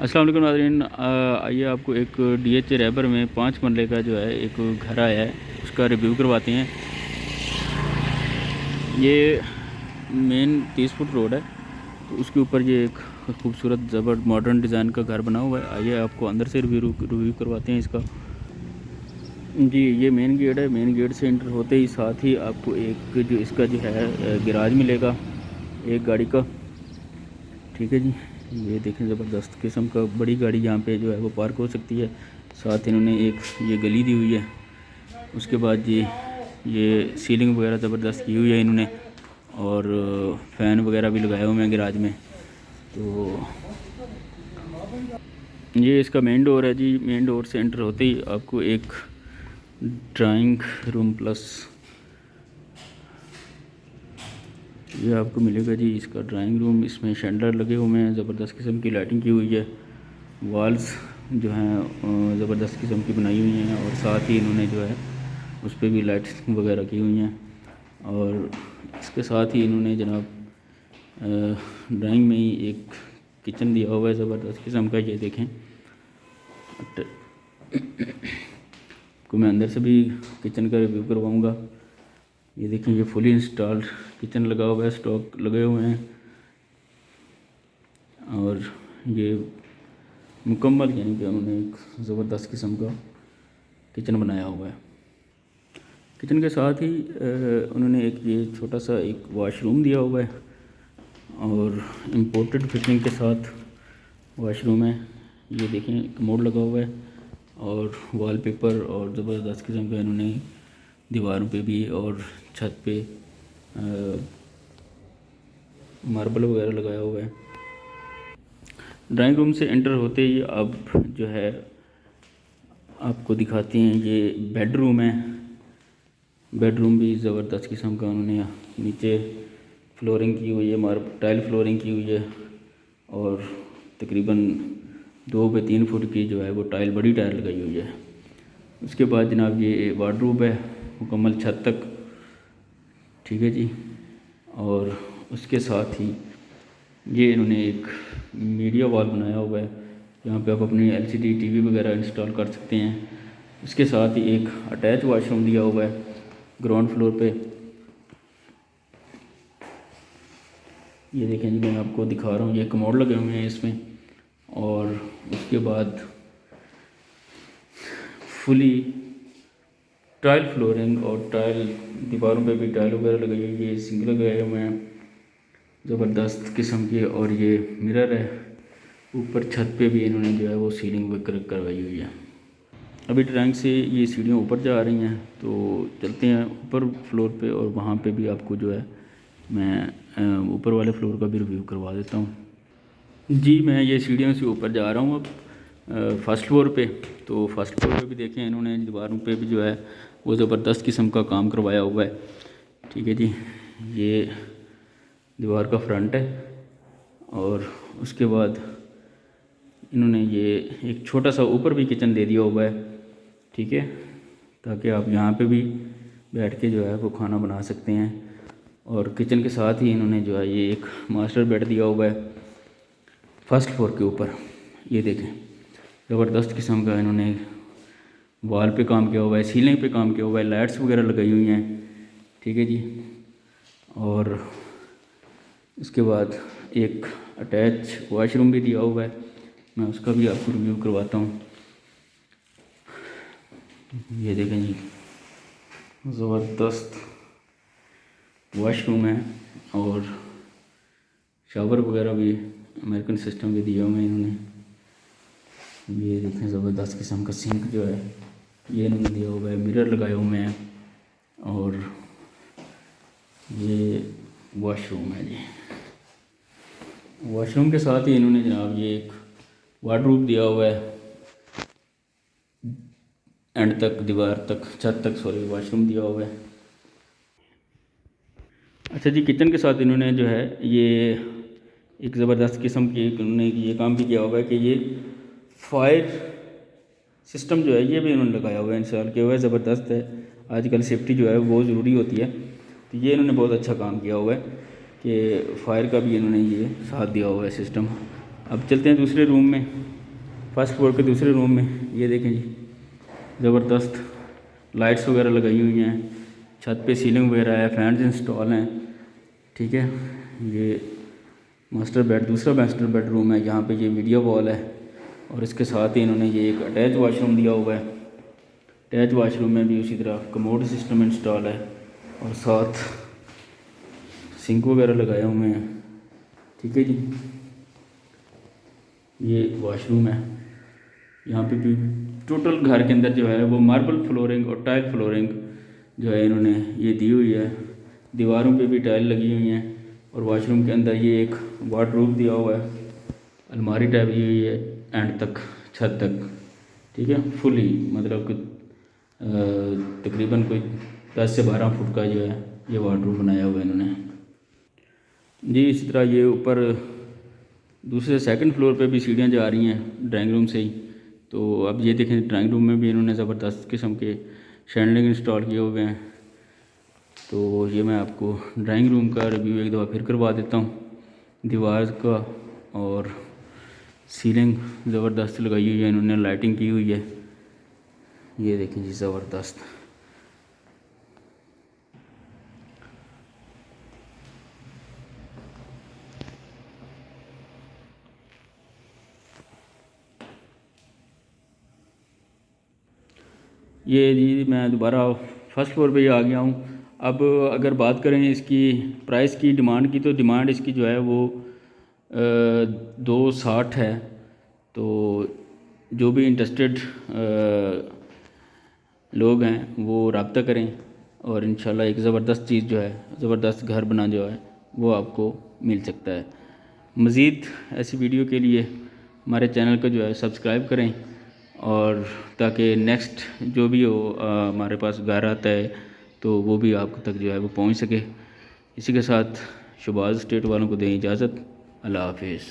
अस्सलाम वालेकुम नाज़रीन। आइए आपको एक DH रैबर में 5 मरले का जो है एक घर आया है, उसका रिव्यू करवाते हैं। ये मेन 30 फुट रोड है, तो उसके ऊपर ये एक खूबसूरत ज़बर मॉडर्न डिज़ाइन का घर बना हुआ है। आइए आपको अंदर से रिव्यू करवाते हैं इसका। जी, ये मेन गेट है। मेन गेट से एंटर होते ही साथ ही आपको एक जो इसका जो है गैराज मिलेगा एक गाड़ी का। ठीक है जी, ये देखें ज़बरदस्त किस्म का बड़ी गाड़ी यहाँ पे जो है वो पार्क हो सकती है। साथ इन्होंने एक ये गली दी हुई है। उसके बाद ये सीलिंग वगैरह ज़बरदस्त की हुई है इन्होंने, और फ़ैन वगैरह भी लगाए हुए हैं गैराज में। तो ये इसका मेन डोर है जी। मेन डोर से एंटर होते ही आपको एक ड्राइंग रूम प्लस ये आपको मिलेगा जी। इसका ड्राइंग रूम, इसमें शैंडलर लगे हुए हैं, ज़बरदस्त किस्म की लाइटिंग की हुई है। वॉल्स जो हैं ज़बरदस्त किस्म की बनाई हुई हैं, और साथ ही इन्होंने जो है उस पर भी लाइट्स वगैरह की हुई हैं। और इसके साथ ही इन्होंने जनाब ड्राइंग में ही एक किचन दिया हुआ है ज़बरदस्त किस्म का। ये देखें, को मैं अंदर से भी किचन का रिव्यू करवाऊँगा। ये देखें, ये फुली इंस्टॉल्ड किचन लगा हुआ है, स्टॉक लगे हुए हैं, और ये मुकम्मल यानी कि उन्होंने एक ज़बरदस्त किस्म का किचन बनाया हुआ है। किचन के साथ ही उन्होंने एक ये छोटा सा एक वॉशरूम दिया हुआ है, और इम्पोर्टेड फिटिंग के साथ वॉशरूम है। ये देखें, कमोड लगा हुआ है, और वॉलपेपर और ज़बरदस्त किस्म का इन्होंने दीवारों पे भी और छत पे मार्बल वगैरह लगाया हुआ है। ड्राइंग रूम से एंटर होते ही अब जो है आपको दिखाते हैं ये बेडरूम है। बेडरूम भी ज़बरदस्त किस्म का उन्होंने नीचे फ्लोरिंग की हुई है, टाइल फ्लोरिंग की हुई है, और तकरीबन 2 बाई 3 फुट की जो है वो टाइल, बड़ी टाइल लगाई हुई है। उसके बाद जनाब ये वार्डरोब है मुकम्मल छत तक। ठीक है जी, और उसके साथ ही ये इन्होंने एक मीडिया वॉल बनाया हुआ है, जहाँ पे आप अपनी LCD TV वगैरह इंस्टॉल कर सकते हैं। इसके साथ ही एक अटैच वॉशरूम दिया हुआ है ग्राउंड फ्लोर पे। ये देखें जी, मैं आपको दिखा रहा हूँ, ये कमोड लगे हुए हैं इसमें। और उसके बाद फुली टाइल फ्लोरिंग, और टाइल दीवारों पे भी टाइल वगैरह लगाई हुई है, सिंगल लगाए हुए हैं ज़बरदस्त किस्म के। और ये मिरर है ऊपर छत पे भी, इन्होंने जो है वो सीलिंग वगैरह करवाई हुई है। अभी ड्राइंग से ये सीढ़ियाँ ऊपर जा रही हैं, तो चलते हैं ऊपर फ्लोर पे, और वहाँ पे भी आपको जो है मैं ऊपर वाले फ्लोर का भी रिव्यू करवा देता हूँ। जी, मैं ये सीढ़ियों से ऊपर जा रहा हूँ अब फर्स्ट फ्लोर पे। तो फर्स्ट फ्लोर पे भी देखें, इन्होंने दीवारों पे भी जो है वो ज़बरदस्त किस्म का काम करवाया हुआ है। ठीक है जी, ये दीवार का फ्रंट है, और उसके बाद इन्होंने ये एक छोटा सा ऊपर भी किचन दे दिया हुआ है। ठीक है, ताकि आप यहाँ पे भी बैठ के जो है वो खाना बना सकते हैं। और किचन के साथ ही इन्होंने जो है ये एक मास्टर बेड दिया हुआ है फर्स्ट फ्लोर के ऊपर। ये देखें, ज़बरदस्त किस्म का इन्होंने वॉल पे काम किया हुआ है, सीलिंग पे काम किया हुआ है, लाइट्स वगैरह लगाई हुई हैं। ठीक है जी, और इसके बाद एक अटैच वॉशरूम भी दिया हुआ है, मैं उसका भी आपको रिव्यू करवाता हूँ। ये देखें जी, ज़बरदस्त वॉशरूम है, और शावर वगैरह भी अमेरिकन सिस्टम के दिए हुए हैं इन्होंने। ये देखें, ज़बरदस्त किस्म का सिंक जो है ये इन्होंने दिया हुआ है, मिरर लगाए हुए हैं, और ये वॉशरूम है जी। वॉशरूम के साथ ही इन्होंने जनाब ये एक वार्डरोब दिया हुआ है, एंड तक दीवार तक छत तक वॉशरूम दिया हुआ है। अच्छा जी, किचन के साथ इन्होंने जो है ये एक ज़बरदस्त किस्म की उन्होंने ये काम भी किया हुआ है कि ये फायर सिस्टम जो है ये भी इन्होंने लगाया हुआ है, इंस्टॉल किया हुआ है। ज़बरदस्त है, आजकल सेफ्टी जो है वो ज़रूरी होती है, तो ये इन्होंने बहुत अच्छा काम किया हुआ है कि फायर का भी इन्होंने ये साथ दिया हुआ है सिस्टम। अब चलते हैं दूसरे रूम में, फर्स्ट फ्लोर के दूसरे रूम में। ये देखें जी, ज़बरदस्त लाइट्स वगैरह लगाई हुई हैं, छत पे सीलिंग वगैरह है, फैंस इंस्टॉल हैं। ठीक है, ये मास्टर बेड, दूसरा मास्टर बेडरूम है। यहाँ पे ये मीडिया वॉल है और इसके साथ ही इन्होंने ये एक अटैच वॉशरूम दिया हुआ है। अटैच वॉशरूम में भी उसी तरह कमोड सिस्टम इंस्टॉल है और साथ सिंक वगैरह लगाए हुए हैं। ठीक है जी, ये वॉशरूम है। यहाँ पे भी टोटल घर के अंदर जो है वो मार्बल फ्लोरिंग और टाइल फ्लोरिंग जो है इन्होंने ये दी हुई है। दीवारों पे भी टाइल लगी हुई हैं और वॉशरूम के अंदर ये एक वार्डरोब दिया हुआ है, अलमारी टाइप दी हुई है एंड तक, छत तक। ठीक है, फुली मतलब कि तकरीबन कोई 10 से 12 फुट का जो है ये वार्डरोब बनाया हुआ है इन्होंने जी। इसी तरह ये ऊपर दूसरे सेकंड फ्लोर पे भी सीढ़ियाँ जा रही हैं ड्राइंग रूम से ही। तो अब ये देखें, ड्राइंग रूम में भी इन्होंने ज़बरदस्त किस्म के शैंडलिंग इंस्टॉल किए हुए हैं। तो ये मैं आपको ड्राइंग रूम का रिव्यू एक दफ़ा फिर करवा देता हूँ। दीवार का और सीलिंग ज़बरदस्त लगाई हुई है इन्होंने, लाइटिंग की हुई है। ये देखें जी, ज़बरदस्त। ये जी मैं दोबारा फर्स्ट फ्लोर पे ही आ गया हूँ। अब अगर बात करें इसकी प्राइस की, डिमांड की, तो डिमांड इसकी जो है वो 260 है। तो जो भी इंटरेस्टेड लोग हैं वो रब्ता करें और इंशाल्लाह एक ज़बरदस्त चीज़ जो है, ज़बरदस्त घर बना जो है वो आपको मिल सकता है। मज़ीद ऐसी वीडियो के लिए हमारे चैनल को जो है सब्सक्राइब करें और ताकि नेक्स्ट जो भी हो हमारे पास घर आता है तो वो भी आप तक जो है वो पहुंच सके। इसी के साथ शहबाज स्टेट वालों को दें इजाज़त। अल्लाह हाफिज़।